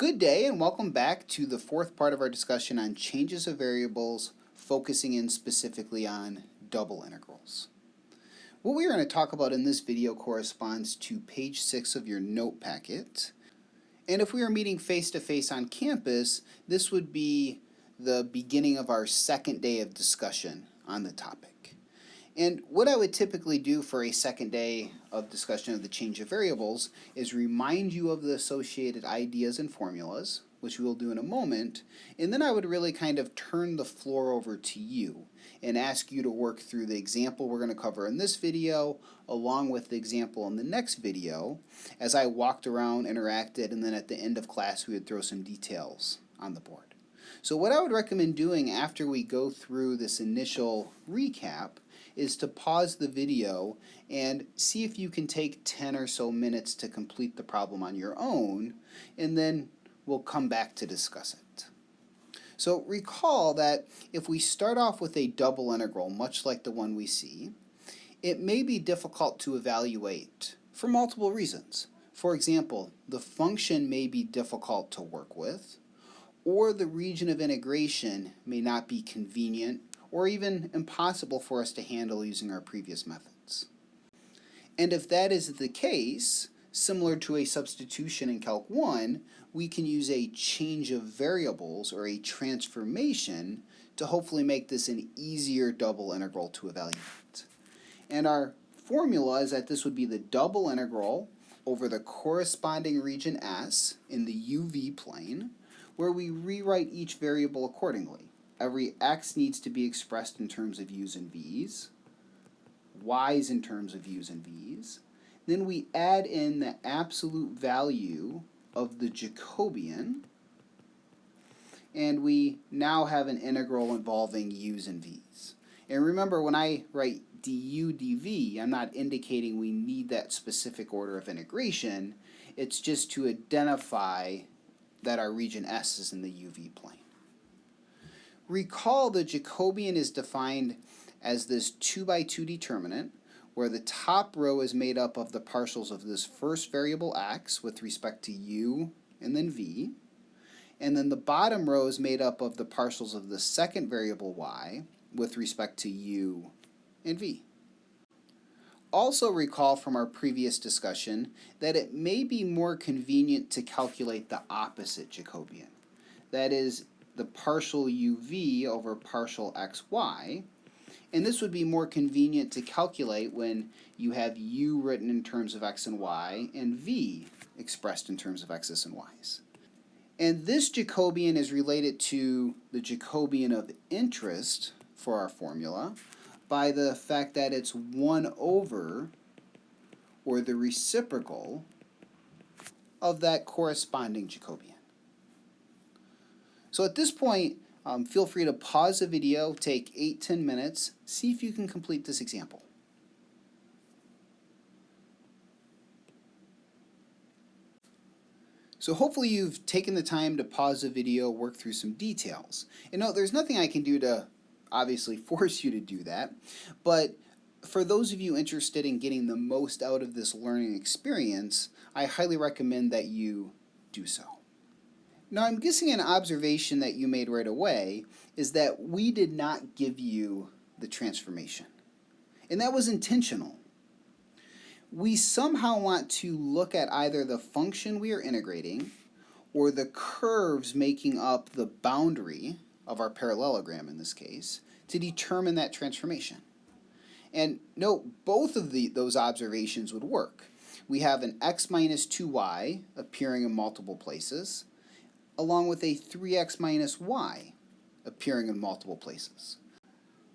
Good day and welcome back to the fourth part of our discussion on changes of variables, focusing in specifically on double integrals. What we are going to talk about in this video corresponds to page 6 of your note packet. And if we are meeting face-to-face on campus, this would be the beginning of our second day of discussion on the topic. And what I would typically do for a second day of discussion of the change of variables is remind you of the associated ideas and formulas, which we will do in a moment, and then I would really kind of turn the floor over to you and ask you to work through the example we're going to cover in this video along with the example in the next video as I walked around, interacted, and then at the end of class we would throw some details on the board. So what I would recommend doing after we go through this initial recap is to pause the video and see if you can take 10 or so minutes to complete the problem on your own, and then we'll come back to discuss it. So recall that if we start off with a double integral, much like the one we see, it may be difficult to evaluate for multiple reasons. For example, the function may be difficult to work with, or the region of integration may not be convenient or even impossible for us to handle using our previous methods. And if that is the case, similar to a substitution in Calc 1, we can use a change of variables or a transformation to hopefully make this an easier double integral to evaluate. And our formula is that this would be the double integral over the corresponding region S in the UV plane, where we rewrite each variable accordingly. Every x needs to be expressed in terms of u's and v's, y's in terms of u's and v's. Then we add in the absolute value of the Jacobian, and we now have an integral involving u's and v's. And remember, when I write du dv, I'm not indicating we need that specific order of integration. It's just to identify that our region S is in the UV plane. Recall the Jacobian is defined as this 2 by 2 determinant where the top row is made up of the partials of this first variable x with respect to u and then v, and then the bottom row is made up of the partials of the second variable y with respect to u and v. Also recall from our previous discussion that it may be more convenient to calculate the opposite Jacobian. That is, the partial uv over partial xy, and this would be more convenient to calculate when you have u written in terms of x and y and v expressed in terms of x's and y's. And this Jacobian is related to the Jacobian of interest for our formula by the fact that it's 1 over, or the reciprocal, of that corresponding Jacobian. So at this point, feel free to pause the video, take 8-10 minutes, see if you can complete this example. So hopefully you've taken the time to pause the video, work through some details. And no, there's nothing I can do to obviously force you to do that, but for those of you interested in getting the most out of this learning experience, I highly recommend that you do so. Now, I'm guessing an observation that you made right away is that we did not give you the transformation. And that was intentional. We somehow want to look at either the function we are integrating or the curves making up the boundary of our parallelogram in this case to determine that transformation. And note, both of those observations would work. We have an x minus 2y appearing in multiple places, along with a 3x minus y appearing in multiple places.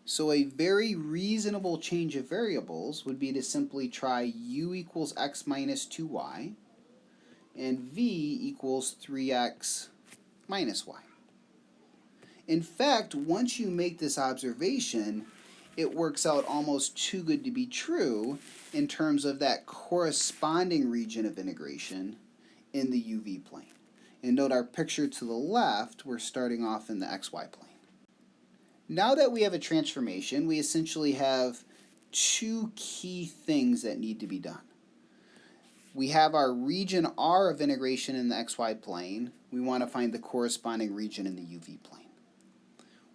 So a very reasonable change of variables would be to simply try u equals x minus 2y and v equals 3x minus y. In fact, once you make this observation, it works out almost too good to be true in terms of that corresponding region of integration in the UV plane. And note our picture to the left, we're starting off in the xy plane. Now that we have a transformation, we essentially have two key things that need to be done. we have our region R of integration in the xy plane. We want to find the corresponding region in the UV plane.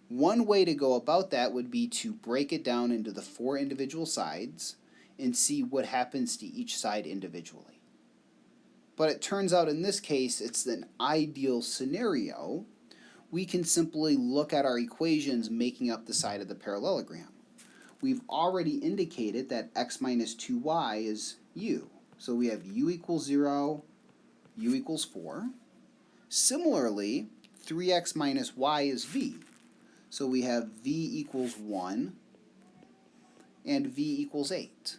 One way to go about that would be to break it down into the 4 individual sides and see what happens to each side individually. But it turns out in this case it's an ideal scenario. We can simply look at our equations making up the side of the parallelogram. We've already indicated that x minus 2y is u. So we have u equals 0, u equals 4. Similarly, 3x minus y is v. So we have v equals 1 and v equals 8.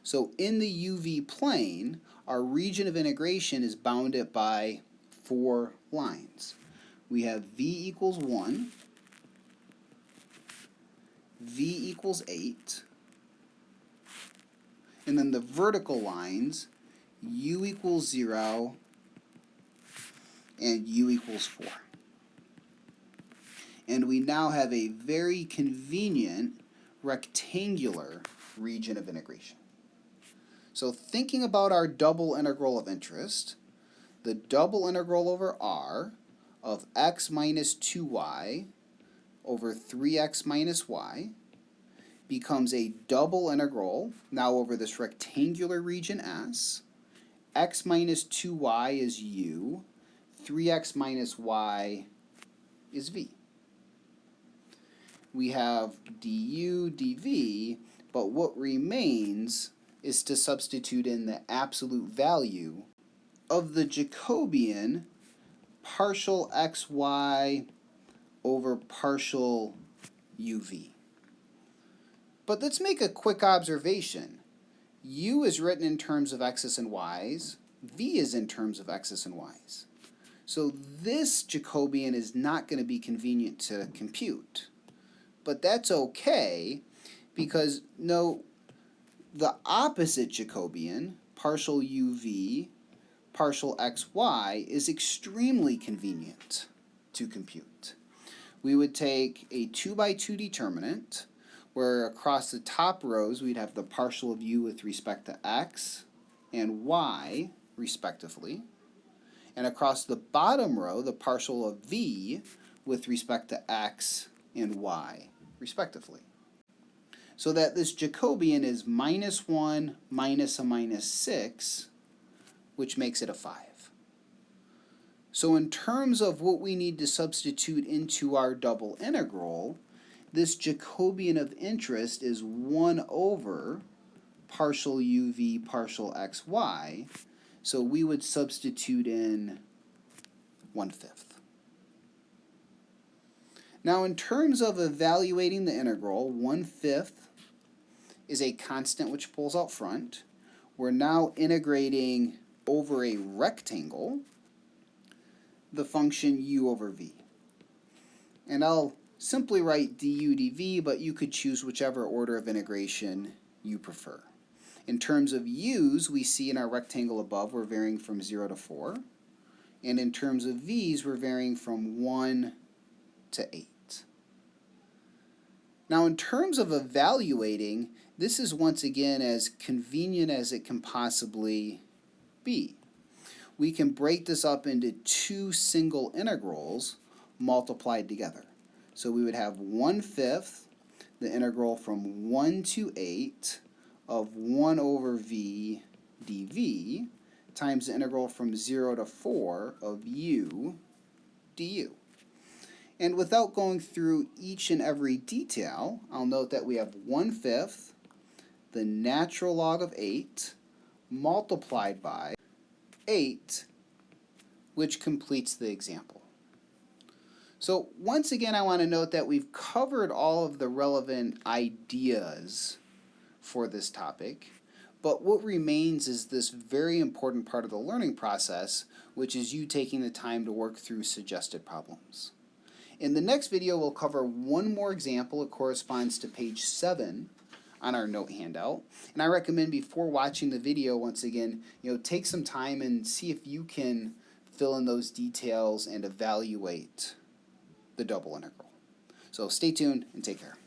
So in the UV plane, our region of integration is bounded by 4 lines. We have v equals 1, v equals 8, and then the vertical lines, u equals 0 and u equals 4. And we now have a very convenient rectangular region of integration. So thinking about our double integral of interest, the double integral over R of x minus 2y over 3x minus y becomes a double integral now over this rectangular region S. X minus 2y is u, 3x minus y is v. We have du, dv, but what remains is to substitute in the absolute value of the Jacobian partial xy over partial uv. But let's make a quick observation. U is written in terms of x's and y's, v is in terms of x's and y's. So this Jacobian is not going to be convenient to compute. But that's okay, because no, the opposite Jacobian, partial uv, partial xy, is extremely convenient to compute. We would take a 2 by 2 determinant, where across the top rows we'd have the partial of u with respect to x and y, respectively. And across the bottom row, the partial of v with respect to x and y, respectively. So that this Jacobian is minus 1 minus a minus 6, which makes it a 5. So in terms of what we need to substitute into our double integral, this Jacobian of interest is 1 over partial uv partial xy, so we would substitute in 1/5. Now in terms of evaluating the integral, 1/5 is a constant which pulls out front. We're now integrating over a rectangle the function u over v. And I'll simply write du dv, but you could choose whichever order of integration you prefer. In terms of u's, we see in our rectangle above we're varying from 0 to 4. And in terms of v's, we're varying from 1 to 8. Now in terms of evaluating, this is once again as convenient as it can possibly be. We can break this up into 2 single integrals multiplied together. So we would have 1/5, the integral from 1 to 8 of 1 over v dv times the integral from 0 to 4 of u du. And without going through each and every detail, I'll note that we have 1/5, the natural log of 8, multiplied by 8, which completes the example. So once again, I want to note that we've covered all of the relevant ideas for this topic, but what remains is this very important part of the learning process, which is you taking the time to work through suggested problems. In the next video, we'll cover one more example. It corresponds to page 7 on our note handout. And I recommend before watching the video, once again, take some time and see if you can fill in those details and evaluate the double integral. So stay tuned and take care.